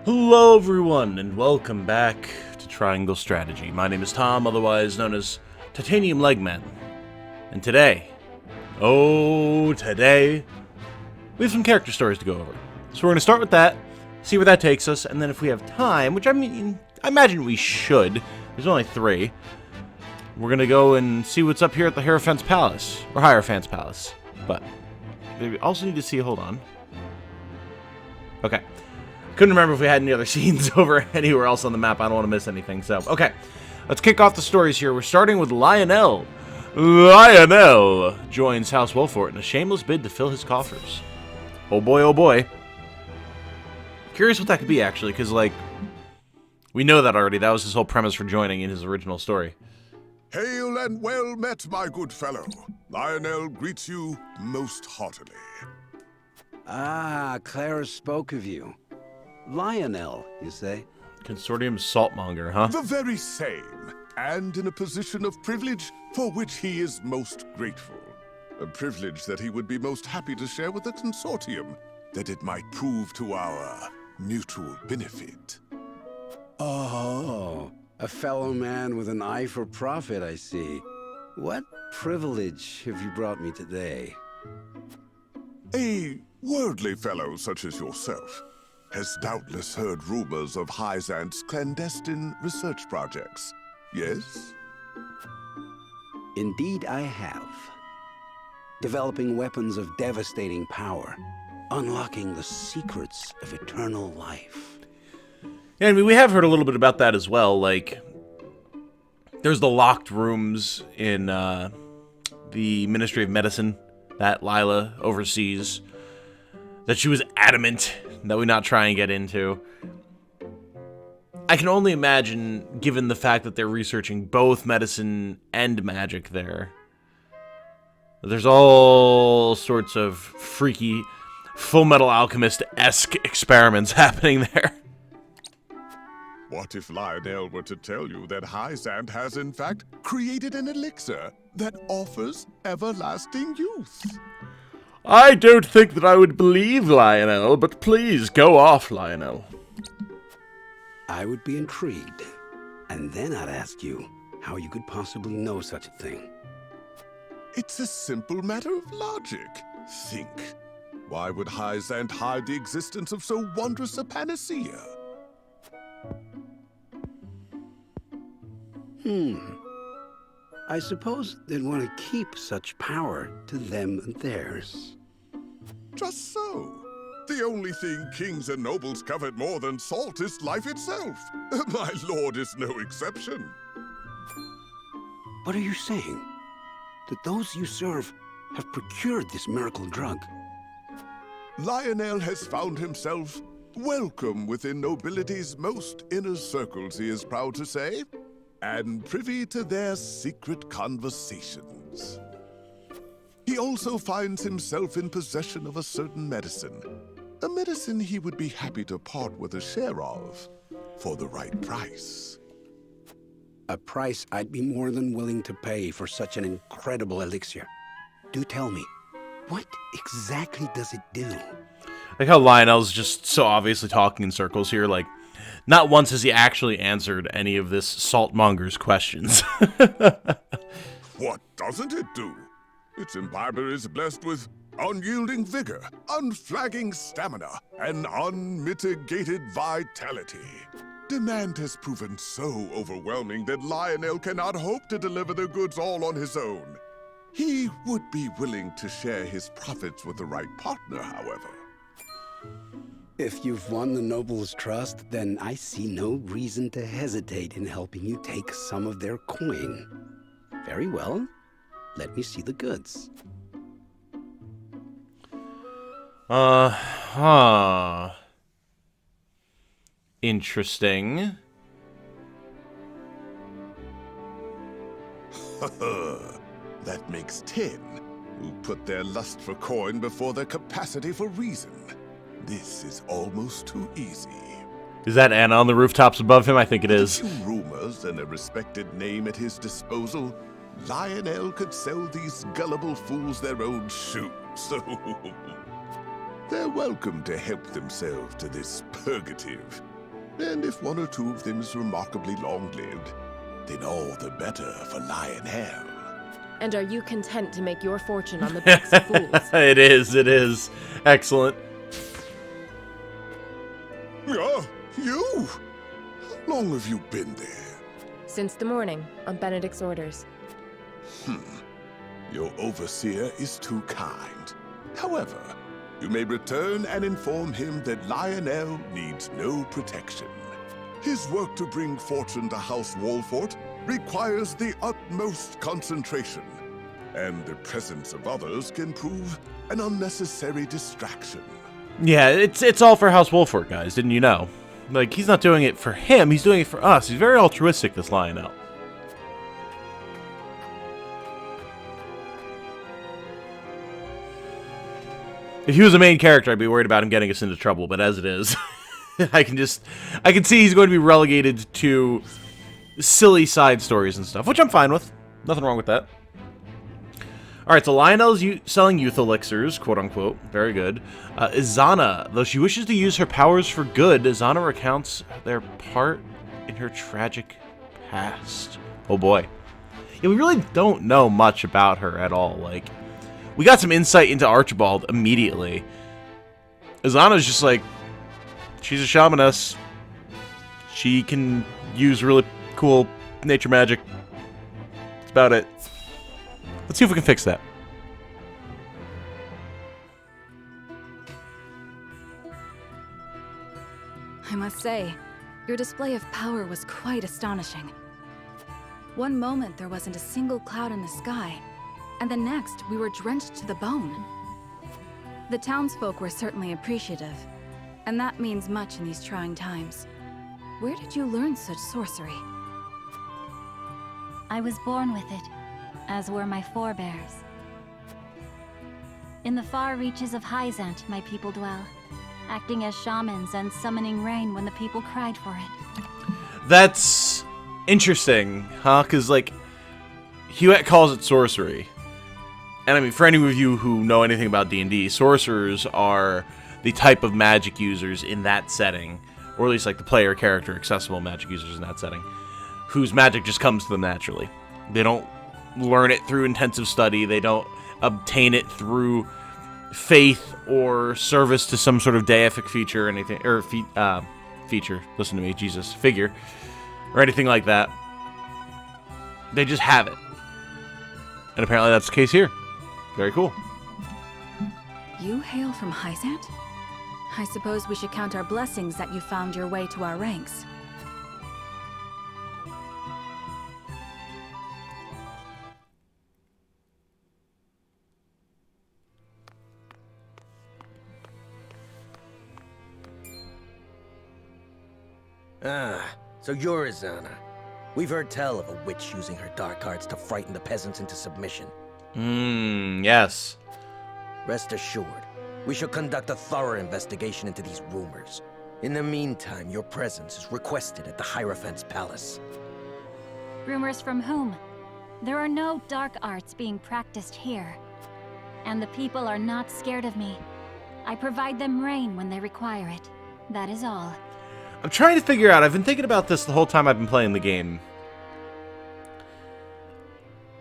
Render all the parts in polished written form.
Hello everyone, and welcome back to Triangle Strategy. My name is Tom, otherwise known as Titanium Legman. And today, today, we have some character stories to go over. So we're going to start with that, see where that takes us, and then if we have time, which I imagine we should, there's only 3, we're going to go and see what's up here at the Hierophant's Palace, or Hierophant's Palace. But, we also need to see, hold on. Okay. Couldn't remember if we had any other scenes over anywhere else on the map. I don't want to miss anything. So, okay. Let's kick off the stories here. We're starting with Lionel. Lionel joins House Wolfort in a shameless bid to fill his coffers. Oh boy, oh boy. Curious what that could be, actually, because, like, we know that already. That was his whole premise for joining in his original story. Hail and well met, my good fellow. Lionel greets you most heartily. Ah, Clara spoke of you. Lionel, you say? Consortium Saltmonger, huh? The very same, and in a position of privilege for which he is most grateful. A privilege that he would be most happy to share with the consortium, that it might prove to our mutual benefit. Oh, a fellow man with an eye for profit, I see. What privilege have you brought me today? A worldly fellow such as yourself has doubtless heard rumors of Heisent's clandestine research projects, yes? Indeed I have. Developing weapons of devastating power, unlocking the secrets of eternal life. Yeah, I mean, we have heard a little bit about that as well. Like, there's the locked rooms in the Ministry of Medicine that Lila oversees, that she was adamant that we not try and get into. I can only imagine, given the fact that they're researching both medicine and magic there, there's all sorts of freaky Full Metal Alchemist-esque experiments happening there. What if Lionel were to tell you that Heisent has in fact created an elixir that offers everlasting youth? I don't think that I would believe Lionel, but please go off, Lionel. I would be intrigued, and then I'd ask you how you could possibly know such a thing. It's a simple matter of logic. Think. Why would Heisent hide the existence of so wondrous a panacea? I suppose they'd want to keep such power to them and theirs. Just so. The only thing kings and nobles covet more than salt is life itself. My lord is no exception. What are you saying? That those you serve have procured this miracle drug? Lionel has found himself welcome within nobility's most inner circles, he is proud to say, and privy to their secret conversations. He also finds himself in possession of a certain medicine. A medicine he would be happy to part with a share of, for the right price. A price I'd be more than willing to pay for such an incredible elixir. Do tell me, what exactly does it do? Like how Lionel's just so obviously talking in circles here, like, not once has he actually answered any of this saltmonger's questions. What doesn't it do? Its imbiber is blessed with unyielding vigor, unflagging stamina, and unmitigated vitality. Demand has proven so overwhelming that Lionel cannot hope to deliver the goods all on his own. He would be willing to share his profits with the right partner, however. If you've won the noble's trust, then I see no reason to hesitate in helping you take some of their coin. Very well. Let me see the goods. Interesting. That makes 10, who put their lust for coin before their capacity for reason. This is almost too easy. Is that Anna on the rooftops above him? I think it is. With a few rumors and a respected name at his disposal, Lionel could sell these gullible fools their own shoes, so they're welcome to help themselves to this purgative And if one or two of them is remarkably long-lived, then all the better for Lionel. And are you content to make your fortune on the backs of fools? It is. Excellent. Ah, you? How long have you been there? Since the morning, on Benedict's orders. Your overseer is too kind. However, you may return and inform him that Lionel needs no protection. His work to bring fortune to House Wolfort requires the utmost concentration, and the presence of others can prove an unnecessary distraction. Yeah, it's all for House Wolford, guys, didn't you know? Like, he's not doing it for him, he's doing it for us. He's very altruistic, this Lionel. If he was a main character, I'd be worried about him getting us into trouble, but as it is, I can see he's going to be relegated to silly side stories and stuff, which I'm fine with. Nothing wrong with that. Alright, so Lionel's selling youth elixirs, quote-unquote. Very good. Izana, though she wishes to use her powers for good, Izana recounts their part in her tragic past. Oh boy. Yeah, we really don't know much about her at all. Like, we got some insight into Archibald immediately. Izana's just like, she's a shamaness. She can use really cool nature magic. That's about it. Let's see if we can fix that. I must say, your display of power was quite astonishing. One moment there wasn't a single cloud in the sky, and the next we were drenched to the bone. The townsfolk were certainly appreciative, and that means much in these trying times. Where did you learn such sorcery? I was born with it, as were my forebears. In the far reaches of Heisent, my people dwell, acting as shamans and summoning rain when the people cried for it. That's interesting, huh? Because, like, Hewitt calls it sorcery. And, I mean, for any of you who know anything about D&D, sorcerers are the type of magic users in that setting, or at least, like, the player character accessible magic users in that setting, whose magic just comes to them naturally. They don't learn it through intensive study. They don't obtain it through faith or service to some sort of deific feature or anything, or feature, listen to me, Jesus, figure, or anything like that. They just have it. And apparently that's the case here. Very cool. You hail from Heisent? I suppose we should count our blessings that you found your way to our ranks. Ah, so you're Izana. We've heard tell of a witch using her dark arts to frighten the peasants into submission. Yes. Rest assured, we shall conduct a thorough investigation into these rumors. In the meantime, your presence is requested at the Hierophant's palace. Rumors from whom? There are no dark arts being practiced here. And the people are not scared of me. I provide them rain when they require it. That is all. I'm trying to figure out, I've been thinking about this the whole time I've been playing the game.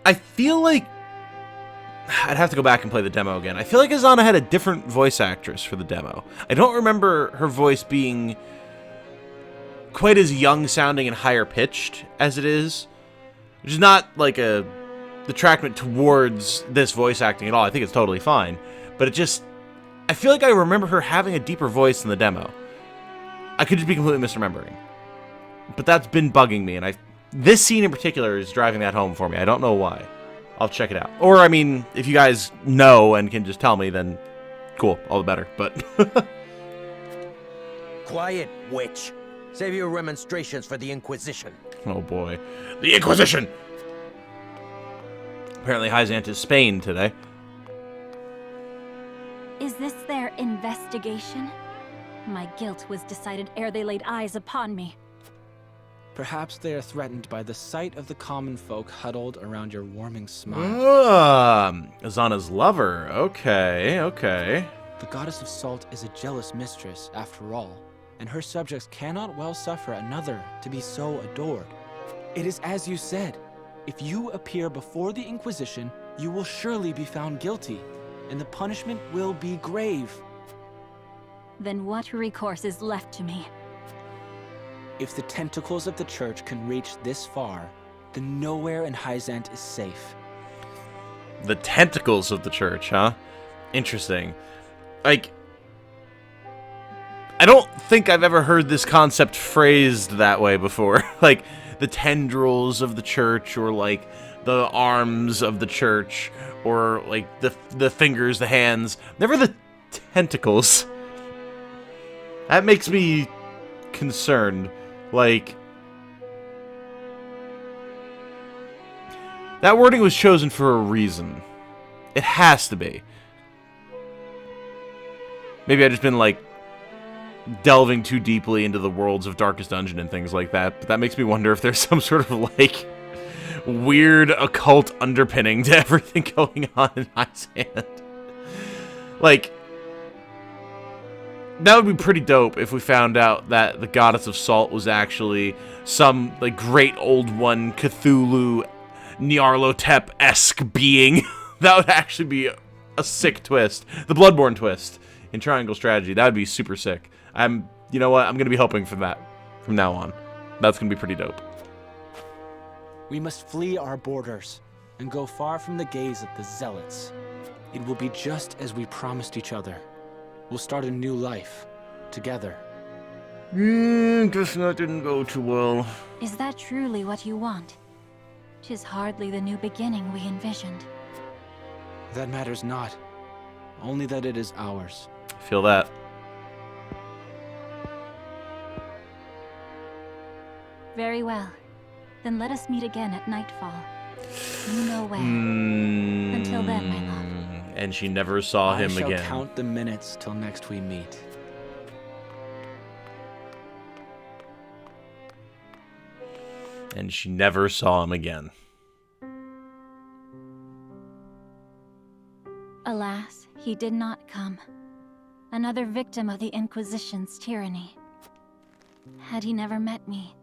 I feel like I'd have to go back and play the demo again. I feel like Izana had a different voice actress for the demo. I don't remember her voice being quite as young sounding and higher pitched as it is. Which is not like a detractment towards this voice acting at all. I think it's totally fine. But it just, I feel like I remember her having a deeper voice in the demo. I could just be completely misremembering. But that's been bugging me, and this scene in particular is driving that home for me. I don't know why. I'll check it out. Or, I mean, if you guys know and can just tell me, then cool, all the better, but... Quiet, witch. Save your remonstrations for the Inquisition. Oh boy. The Inquisition! Apparently Heisent is Spain today. Is this their investigation? My guilt was decided ere they laid eyes upon me. Perhaps they are threatened by the sight of the common folk huddled around your warming smile. Izana's lover. Okay. The goddess of salt is a jealous mistress, after all. and her subjects cannot well suffer another to be so adored. It is as you said. If you appear before the Inquisition, you will surely be found guilty, and the punishment will be grave. Then what recourse is left to me? If the tentacles of the Church can reach this far, then nowhere in Heisent is safe. The tentacles of the Church, huh? Interesting. Like, I don't think I've ever heard this concept phrased that way before. Like, the tendrils of the Church, or like the arms of the Church, or like the fingers, the hands. Never the tentacles. That makes me concerned. Like, that wording was chosen for a reason. It has to be. Maybe I've just been like delving too deeply into the worlds of Darkest Dungeon and things like that, but that makes me wonder if there's some sort of like weird occult underpinning to everything going on in Heisent. Like, that would be pretty dope if we found out that the Goddess of Salt was actually some like great old one, Cthulhu, Nyarlathotep-esque being. That would actually be a sick twist. The Bloodborne twist in Triangle Strategy. That would be super sick. You know what? I'm going to be hoping for that from now on. That's going to be pretty dope. We must flee our borders and go far from the gaze of the zealots. It will be just as we promised each other. We'll start a new life together. Guess that didn't go too well. Is that truly what you want? 'Tis hardly the new beginning we envisioned. That matters not. Only that it is ours. I feel that. Very well. Then let us meet again at nightfall. You know where. Until then, my love. And she never saw him I again. shall count the minutes till next we meet. And she never saw him again. Alas, he did not come. Another victim of the Inquisition's tyranny. Had he never met me,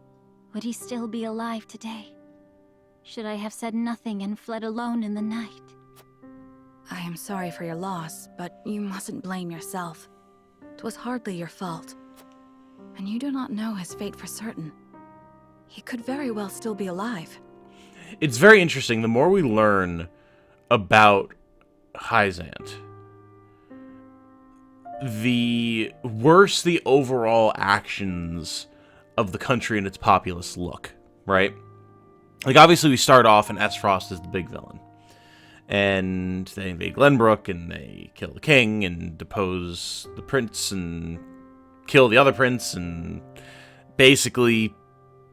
would he still be alive today? Should I have said nothing and fled alone in the night? I am sorry for your loss, but you mustn't blame yourself. 'Twas hardly your fault. And you do not know his fate for certain. He could very well still be alive. It's very interesting. The more we learn about Heisent, the worse the overall actions of the country and its populace look, right? Like, obviously we start off and Frost is the big villain. And they invade Glenbrook, and they kill the king, and depose the prince, and kill the other prince, and basically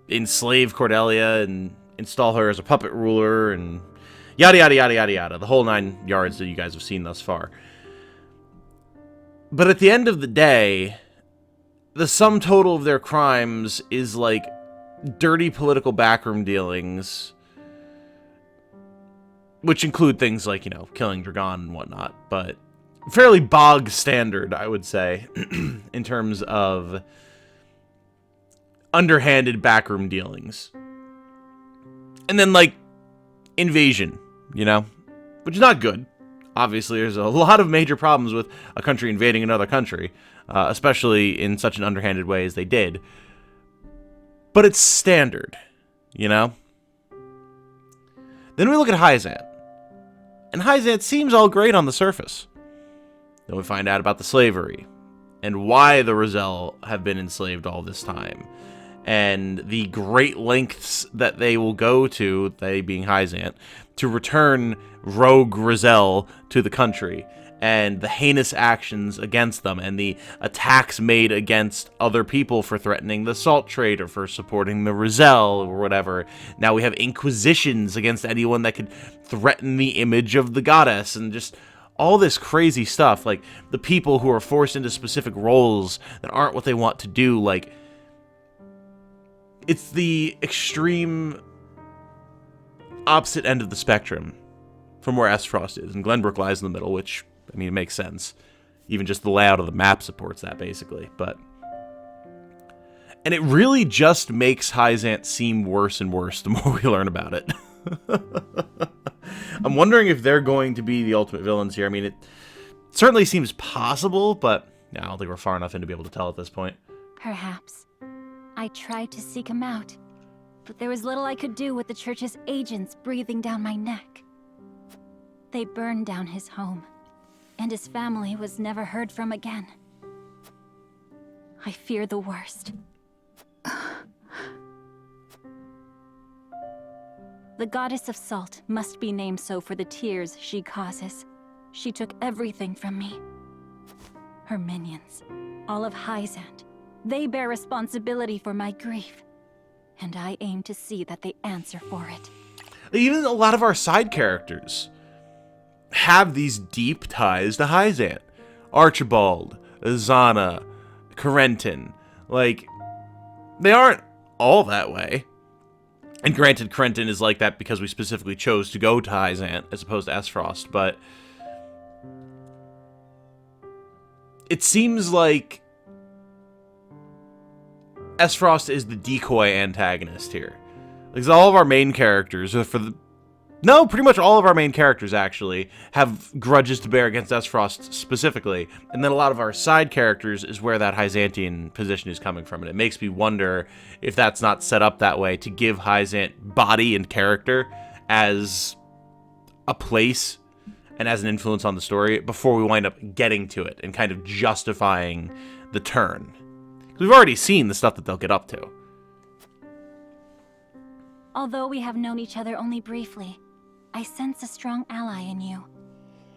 enslave Cordelia, and install her as a puppet ruler, and yada yada yada yada yada. The whole 9 yards that you guys have seen thus far. But at the end of the day, the sum total of their crimes is like dirty political backroom dealings, which include things like, you know, killing Dragon and whatnot, but fairly bog standard, I would say, in terms of underhanded backroom dealings. And then, like, invasion, you know, which is not good. Obviously, there's a lot of major problems with a country invading another country, especially in such an underhanded way as they did. But it's standard, you know? Then we look at Heisent. And Heisent seems all great on the surface. Then we find out about the slavery, and why the Rizal have been enslaved all this time, and the great lengths that they will go to, they being Heisent, to return rogue Rizal to the country, and the heinous actions against them, and the attacks made against other people for threatening the salt trade or for supporting the Rizal or whatever. Now we have inquisitions against anyone that could threaten the image of the goddess, and just all this crazy stuff. Like, the people who are forced into specific roles that aren't what they want to do. Like, it's the extreme opposite end of the spectrum from where Frost is, and Glenbrook lies in the middle, which, I mean, it makes sense. Even just the layout of the map supports that, basically. But And it really just makes Heisent seem worse and worse the more we learn about it. I'm wondering if they're going to be the ultimate villains here. I mean, it certainly seems possible, but I don't think we're far enough in to be able to tell at this point. Perhaps. I tried to seek him out, but there was little I could do with the church's agents breathing down my neck. They burned down his home, and his family was never heard from again. I fear the worst. The goddess of salt must be named so for the tears she causes. She took everything from me. Her minions, all of Heisent, they bear responsibility for my grief. And I aim to see that they answer for it. Even a lot of our side characters have these deep ties to Heisent. Archibald, Zana, Corentin. Like, they aren't all that way. And granted, Corentin is like that because we specifically chose to go to Heisent as opposed to Esfrost, but it seems like Esfrost is the decoy antagonist here. Because all of our main characters, pretty much all of our main characters actually have grudges to bear against Esfrost specifically, and then a lot of our side characters is where that Heisentian position is coming from, and it makes me wonder if that's not set up that way to give Heisent body and character as a place and as an influence on the story before we wind up getting to it and kind of justifying the turn. Because we've already seen the stuff that they'll get up to. Although we have known each other only briefly, I sense a strong ally in you.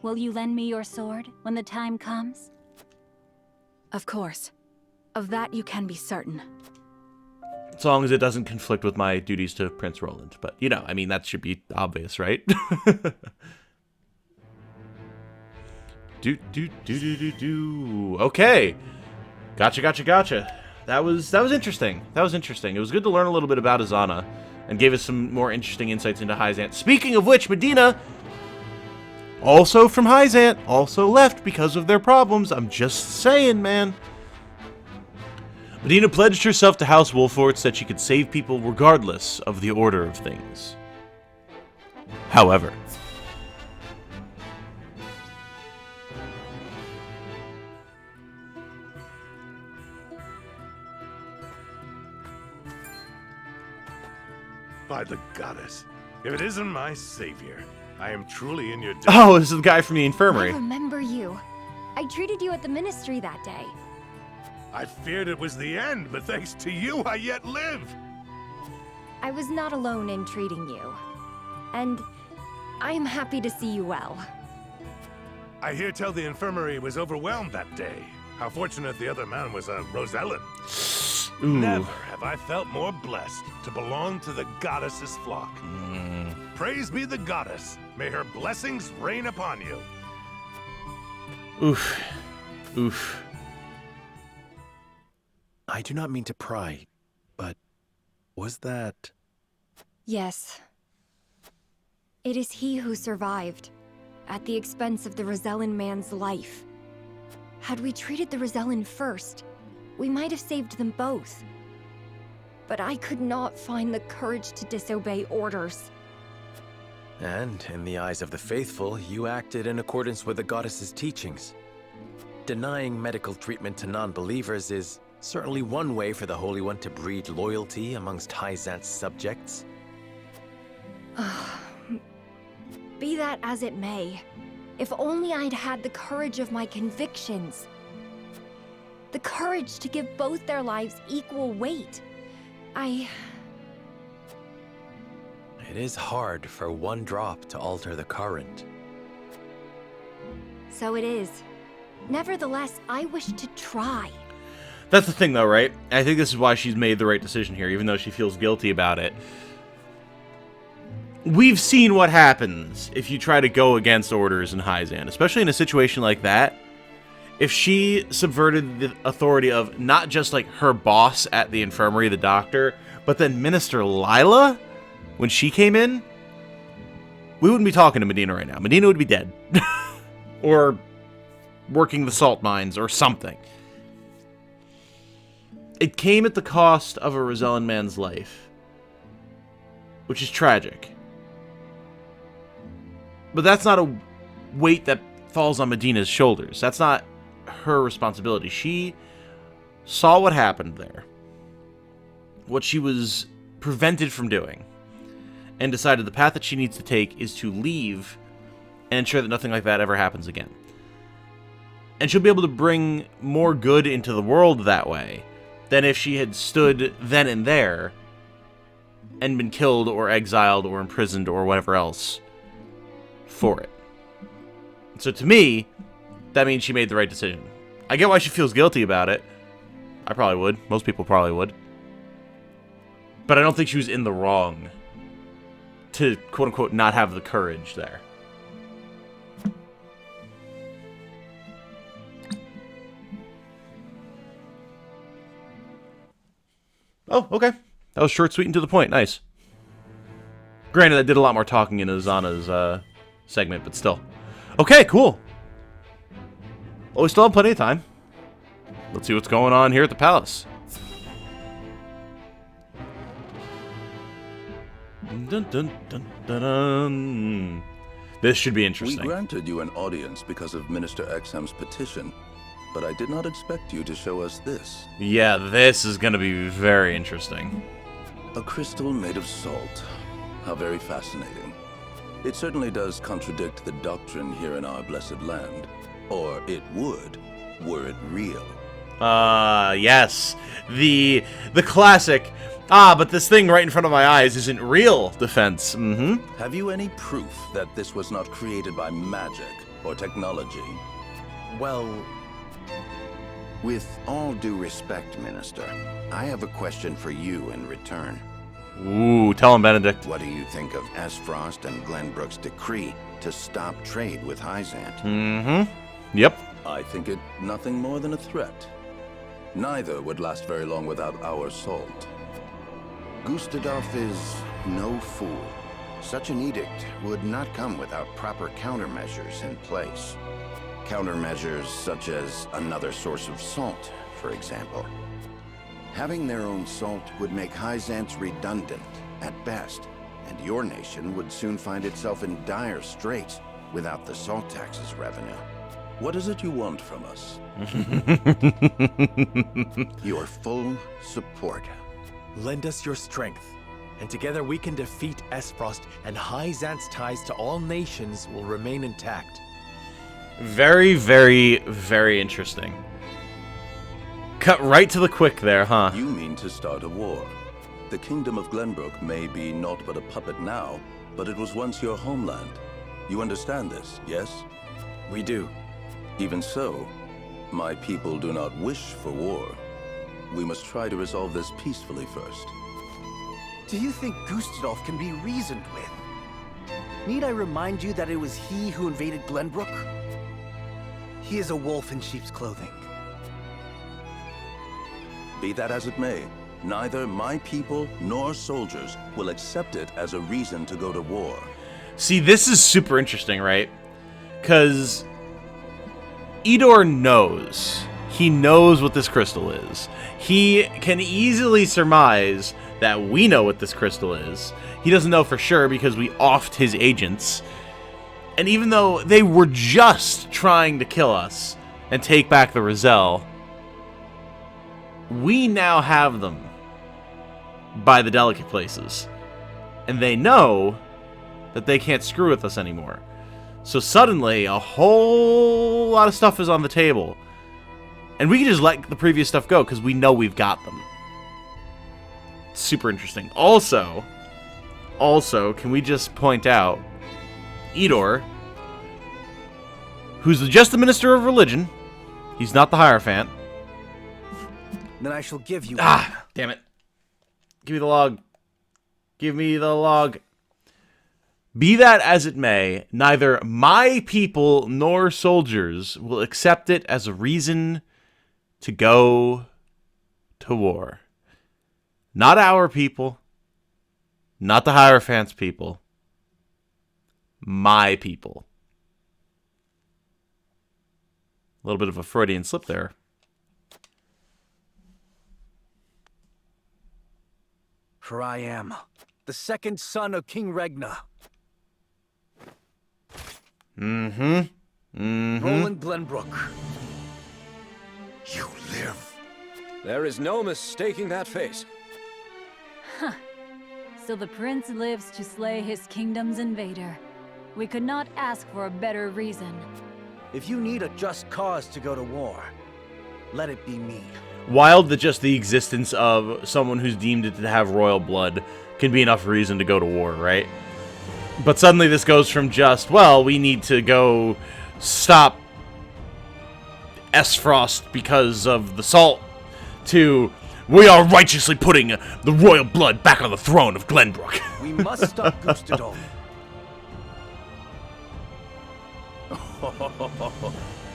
Will you lend me your sword when the time comes? Of course. Of that you can be certain. As long as it doesn't conflict with my duties to Prince Roland. But, you know, I mean, that should be obvious, right? Okay. Gotcha. That was interesting. It was good to learn a little bit about Azana and gave us some more interesting insights into Heisent. Speaking of which, Medina, also from Heisent, also left because of their problems. I'm just saying, man. Medina pledged herself to House Wolfort, said she could save people regardless of the order of things. However, by the goddess, if it isn't my savior, I am truly in your debt. oh, this is the guy from the infirmary. I remember you. I treated you at the ministry that day. I feared it was the end, but thanks to you, I yet live. I was not alone in treating you. And I am happy to see you well. I hear tell the infirmary was overwhelmed that day. How fortunate the other man was a Rosellen. Ooh. Never have I felt more blessed to belong to the goddess's flock. Praise be the goddess. May her blessings rain upon you. Oof. I do not mean to pry, but was that... Yes. It is he who survived, at the expense of the Rosellan man's life. Had we treated the Rosellan first, we might have saved them both. But I could not find the courage to disobey orders. And, in the eyes of the faithful, you acted in accordance with the goddess's teachings. Denying medical treatment to non-believers is certainly one way for the Holy One to breed loyalty amongst Heisent's subjects. Be that as it may, if only I'd had the courage of my convictions. The courage to give both their lives equal weight. It is hard for one drop to alter the current. So it is. Nevertheless, I wish to try. That's the thing, though, right? I think this is why she's made the right decision here, even though she feels guilty about it. We've seen what happens if you try to go against orders in Heisent, especially in a situation like that. If she subverted the authority of not just, like, her boss at the infirmary, the doctor, but then Minister Lila, when she came in, we wouldn't be talking to Medina right now. Medina would be dead. Or working the salt mines or something. it came at the cost of a Rosellan man's life, which is tragic. But that's not a weight that falls on Medina's shoulders. That's not her responsibility. She saw what happened there, what she was prevented from doing, and decided the path that she needs to take is to leave and ensure that nothing like that ever happens again. And she'll be able to bring more good into the world that way than if she had stood then and there and been killed or exiled or imprisoned or whatever else for it. So to me, that means she made the right decision. I get why she feels guilty about it. I probably would. Most people probably would. But I don't think she was in the wrong to, quote-unquote, not have the courage there. Oh, okay. That was short, sweet, and to the point. Nice. Granted, I did a lot more talking in Azana's segment, but still. Okay, cool. Well, we still have plenty of time. Let's see what's going on here at the palace. Dun, dun, dun, dun, dun. This should be interesting. We granted you an audience because of Minister Exham's petition, but I did not expect you to show us this. Yeah, this is going to be very interesting. A crystal made of salt. How very fascinating. It certainly does contradict the doctrine here in our blessed land. Or it would, were it real. Yes. The classic, but this thing right in front of my eyes isn't real defense. Mm-hmm. Have you any proof that this was not created by magic or technology? Well, with all due respect, Minister, I have a question for you in return. Ooh, tell him, Benedict. What do you think of Frost and Glenbrook's decree to stop trade with Heisent? Mm-hmm. Yep. I think it nothing more than a threat. Neither would last very long without our salt. Gustadolf is no fool. Such an edict would not come without proper countermeasures in place. Countermeasures such as another source of salt, for example. Having their own salt would make Heisent redundant, at best, and your nation would soon find itself in dire straits without the salt tax's revenue. What is it you want from us? Your full support. Lend us your strength, and together we can defeat Frost, and Heisent's ties to all nations will remain intact. Very, very, very interesting. Cut right to the quick there, huh? You mean to start a war. The kingdom of Glenbrook may be naught but a puppet now, but it was once your homeland. You understand this, yes? We do. Even so, my people do not wish for war. We must try to resolve this peacefully first. Do you think Gustadolf can be reasoned with? Need I remind you that it was he who invaded Glenbrook? He is a wolf in sheep's clothing. Be that as it may, neither my people nor soldiers will accept it as a reason to go to war. See, this is super interesting, right? Because Idor knows. He knows what this crystal is. He can easily surmise that we know what this crystal is. He doesn't know for sure because we offed his agents. And even though they were just trying to kill us and take back the Roselle, we now have them by the delicate places. And they know that they can't screw with us anymore. So suddenly, a whole lot of stuff is on the table. And we can just let the previous stuff go because we know we've got them. Super interesting. Also, can we just point out, Idor, who's just the Minister of Religion, he's not the Hierophant. Then I shall give you... Damn it. Give me the log. Give me the log. Be that as it may, neither my people nor soldiers will accept it as a reason to go to war. Not our people. Not the Hierophant's people. My people. A little bit of a Freudian slip there. For I am the second son of King Regna. Roland Glenbrook. You live. There is no mistaking that face. Huh. So the prince lives to slay his kingdom's invader. We could not ask for a better reason. If you need a just cause to go to war, let it be me. Wild that just the existence of someone who's deemed to have royal blood can be enough reason to go to war, right? But suddenly this goes from just, well, we need to go stop Esfrost because of the salt, to, we are righteously putting the royal blood back on the throne of Glenbrook. We must stop Gustadolf.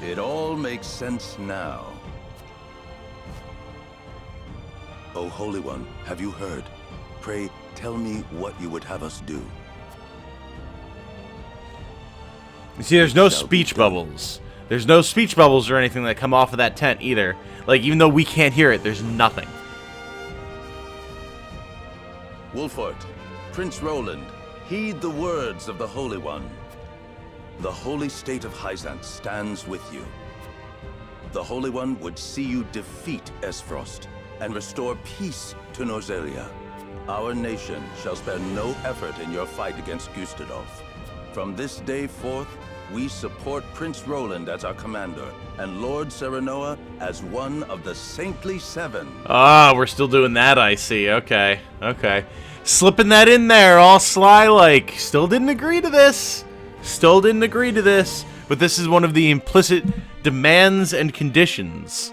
It all makes sense now. O Holy One, have you heard? Pray, tell me what you would have us do. You see, there's no speech bubbles. There's no speech bubbles or anything that come off of that tent either. Like, even though we can't hear it, there's nothing. Wolfort, Prince Roland, heed the words of the Holy One. The holy state of Heisent stands with you. The Holy One would see you defeat Esfrost and restore peace to Norzelia. Our nation shall spare no effort in your fight against Gustadolf. From this day forth, we support Prince Roland as our commander, and Lord Serenoa as one of the Saintly Seven. Ah, we're still doing that, I see. Okay, okay. Slipping that in there, all sly-like. Still didn't agree to this. Still didn't agree to this. But this is one of the implicit demands and conditions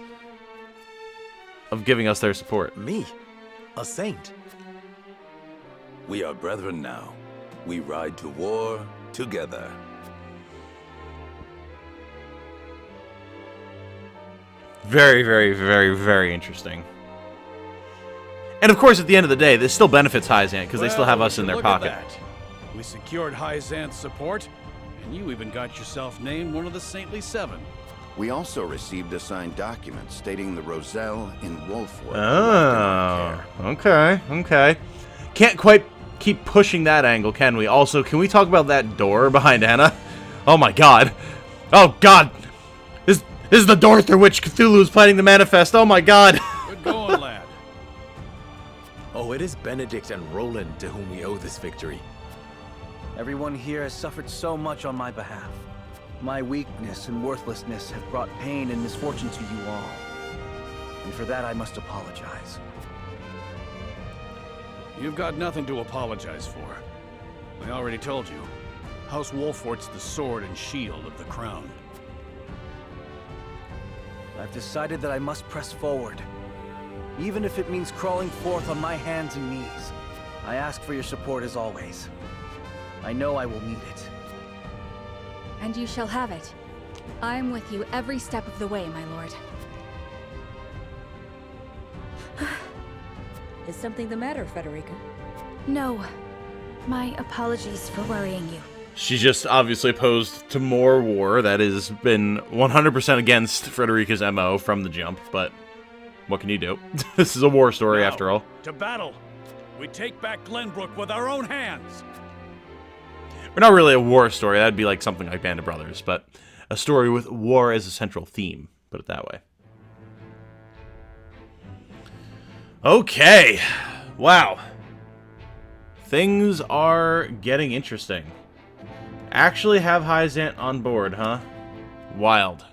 of giving us their support. Me? A saint? We are brethren now. We ride to war together. Very, very, very, very interesting. And of course, at the end of the day, this still benefits Heisent because they still have us in their pocket. We secured Heisent's support, and you even got yourself named one of the Saintly Seven. We also received a signed document stating the Roselle in Wolfwood. Oh, okay, okay. Can't quite keep pushing that angle, can we? Also, can we talk about that door behind Anna? Oh my god. Oh god. This is the door through which Cthulhu is planning to manifest. Oh my god. Good going, lad. Oh, it is Benedict and Roland to whom we owe this victory. Everyone here has suffered so much on my behalf. My weakness and worthlessness have brought pain and misfortune to you all. And for that I must apologize. You've got nothing to apologize for. I already told you. House Wolfort's the sword and shield of the crown. I've decided that I must press forward. Even if it means crawling forth on my hands and knees. I ask for your support as always. I know I will need it. And you shall have it. I'm with you every step of the way, my lord. Is something the matter, Frederica? No. My apologies for worrying you. She's just obviously opposed to more war. That has been 100% against Frederica's MO from the jump, but what can you do? This is a war story after all. To battle! We take back Glenbrook with our own hands! We're not really a war story. That'd be like something like Band of Brothers, but a story with war as a central theme. Put it that way. Okay. Wow. Things are getting interesting. Actually have Heisent on board, huh? Wild.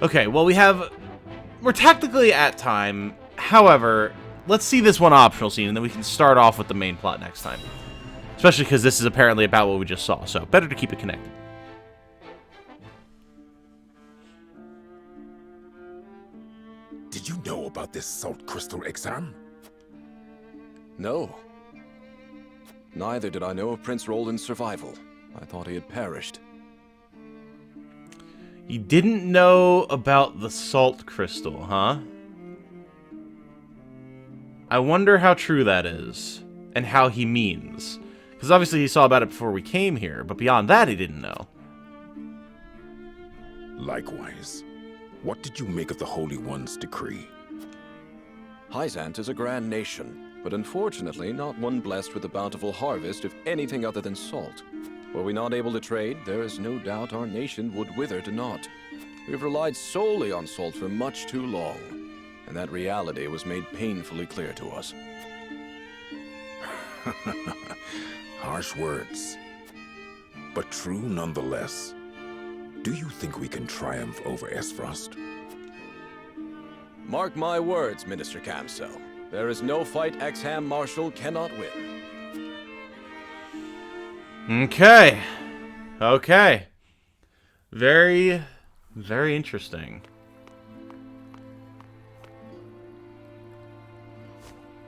Okay, well we're technically at time. However, let's see this one optional scene and then we can start off with the main plot next time. Especially because this is apparently about what we just saw, so better to keep it connected. Did you know about this salt crystal exam? No. Neither did I know of Prince Roland's survival. I thought he had perished. You didn't know about the salt crystal, huh? I wonder how true that is, and how he means. Because obviously he saw about it before we came here, but beyond that he didn't know. Likewise. What did you make of the Holy One's decree? Heisent is a grand nation. but unfortunately not one blessed with a bountiful harvest of anything other than salt. Were we not able to trade, there is no doubt our nation would wither to naught. We've relied solely on salt for much too long, and that reality was made painfully clear to us. Harsh words, but true nonetheless. Do you think we can triumph over Esfrost? Mark my words, Minister Camsell. There is no fight Exham Marshal cannot win. Okay. Okay. Very, very interesting.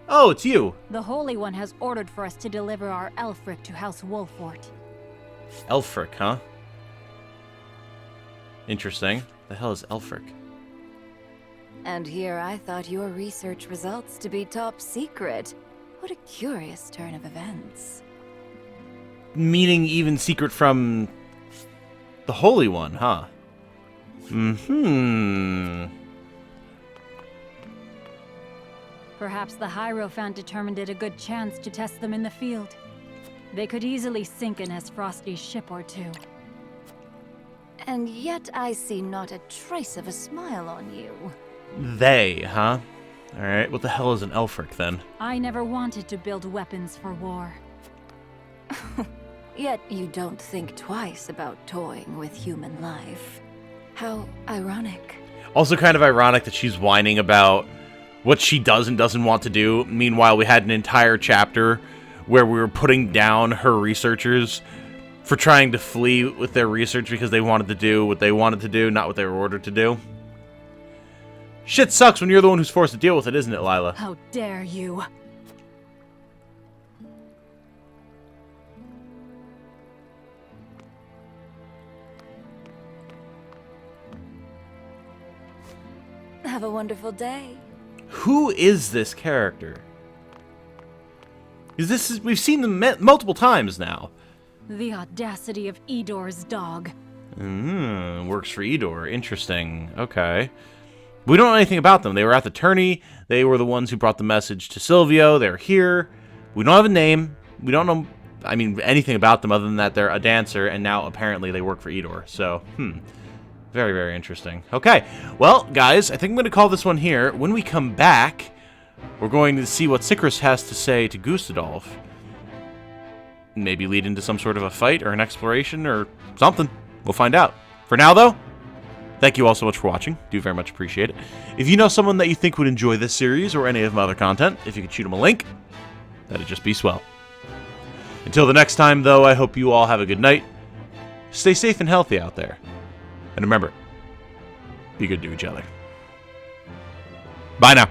Oh, it's you. The Holy One has ordered for us to deliver our Elfric to House Wolfort. Elfric, huh? Interesting. The hell is Elfric? And here I thought your research results to be top secret. What a curious turn of events. Meaning even secret from the Holy One, huh? Perhaps the Hierophant determined it a good chance to test them in the field. They could easily sink an Esfrosti's ship or two. And yet I see not a trace of a smile on you. They, huh? Alright, what the hell is an Elfric, then? I never wanted to build weapons for war. Yet you don't think twice about toying with human life. How ironic. Also kind of ironic that she's whining about what she does and doesn't want to do. Meanwhile, we had an entire chapter where we were putting down her researchers for trying to flee with their research because they wanted to do what they wanted to do, not what they were ordered to do. Shit sucks when you're the one who's forced to deal with it, isn't it, Lila? How dare you? Have a wonderful day. Who is this character? Because we've seen them multiple times now. The audacity of Edor's dog. Works for Edor. Interesting. Okay. We don't know anything about them. They were at the tourney. They were the ones who brought the message to Silvio. They're here. We don't have a name. We don't know, anything about them other than that they're a dancer, and now apparently they work for Edor. So, very, very interesting. Okay. Well, guys, I think I'm going to call this one here. When we come back, we're going to see what Sicrist has to say to Gustadolf. Maybe lead into some sort of a fight or an exploration or something. We'll find out. For now, though, thank you all so much for watching. Do very much appreciate it. If you know someone that you think would enjoy this series or any of my other content, if you could shoot them a link, that'd just be swell. Until the next time, though, I hope you all have a good night. Stay safe and healthy out there. And remember, be good to each other. Bye now.